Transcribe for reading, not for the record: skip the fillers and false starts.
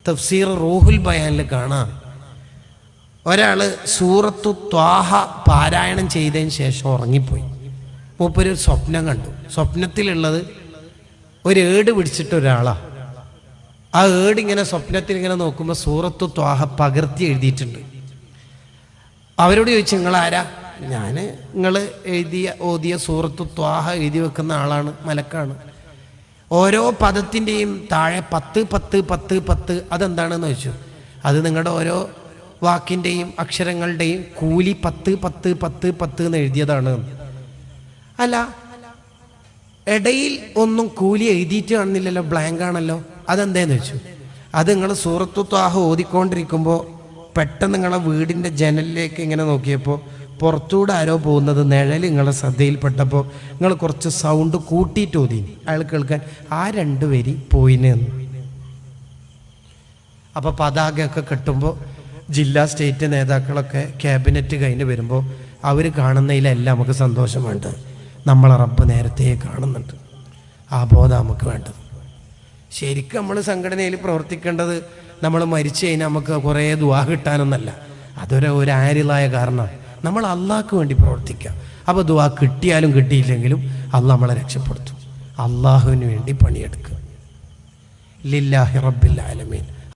തഫ്സീർ റൂഹുൽ ബയാനിൽ കാണാം, ഒരാൾ സൂറത്തു ത്വാഹ പാരായണം ചെയ്തതിന് ശേഷം ഉറങ്ങിപ്പോയി. മൂപ്പര് ഒരു സ്വപ്നം കണ്ടു. സ്വപ്നത്തിലുള്ളത് ഒരു ഏട് പിടിച്ചിട്ട് ഒരാളാണ്. ആ ഏട് ഇങ്ങനെ സ്വപ്നത്തിൽ ഇങ്ങനെ നോക്കുമ്പോൾ സൂറത്തു ത്വാഹ പകർത്തി എഴുതിയിട്ടുണ്ട്. അവരോട് ചോദിച്ചു, നിങ്ങളാരാ? ഞാൻ നിങ്ങൾ ഓതിയ സൂറത്തു ത്വാഹ എഴുതി വെക്കുന്ന ആളാണ്, മലക്കാണ്. ഓരോ പദത്തിൻ്റെയും താഴെ 10 10 10 10 അതെന്താണെന്ന് ചോദിച്ചു. അത് നിങ്ങളുടെ ഓരോ വാക്കിൻ്റെയും അക്ഷരങ്ങളുടെയും കൂലി 10 10 10 10 എന്ന് എഴുതിയതാണ്. അല്ല, ഇടയിൽ ഒന്നും കൂലി എഴുതിയിട്ട് കാണുന്നില്ലല്ലോ, ബ്ലാങ്ക് ആണല്ലോ, അതെന്തേന്ന് വെച്ചു. അത് നിങ്ങൾ സൂറത്തു ത്വാഹ ഓതിക്കൊണ്ടിരിക്കുമ്പോൾ പെട്ടെന്ന് നിങ്ങളെ വീടിൻ്റെ ജനലിലേക്ക് ഇങ്ങനെ നോക്കിയപ്പോൾ പുറത്തൂടെ ആരോ പോകുന്നത് നിഴൽ നിങ്ങളെ ശ്രദ്ധയിൽപ്പെട്ടപ്പോൾ നിങ്ങൾ കുറച്ച് സൗണ്ട് കൂട്ടിയിട്ട് ഓതി. അയാൾ കേൾക്കാൻ ആ 2 വരി പോയിന്ന്. അപ്പോൾ പതാകയൊക്കെ കെട്ടുമ്പോൾ ജില്ലാ സ്റ്റേറ്റ് നേതാക്കളൊക്കെ ക്യാബിനറ്റ് കഴിഞ്ഞ് വരുമ്പോൾ അവർ കാണുന്നതിലെല്ലാം നമുക്ക് സന്തോഷം വേണ്ടത്. നമ്മളെ റബ്ബ് നേരത്തെ കാണുന്നുണ്ട്. ആ ബോധം നമുക്ക് വേണ്ടത്. ശരിക്കും നമ്മൾ സംഘടനയിൽ പ്രവർത്തിക്കേണ്ടത് നമ്മൾ മരിച്ചു കഴിഞ്ഞാൽ നമുക്ക് കുറേ ദുആ കിട്ടാനൊന്നല്ല. അതൊരു ആരിലായ കാരണം നമ്മൾ അള്ളാഹ്ക്ക് വേണ്ടി പ്രവർത്തിക്കാം. അപ്പോൾ ദുആ കിട്ടിയാലും കിട്ടിയില്ലെങ്കിലും അള്ളാഹ് നമ്മളെ രക്ഷപ്പെടുത്തും. അള്ളാഹുവിന് വേണ്ടി പണിയെടുക്കുക. ലില്ലാഹി റബ്ബിൽ ആലമീൻ.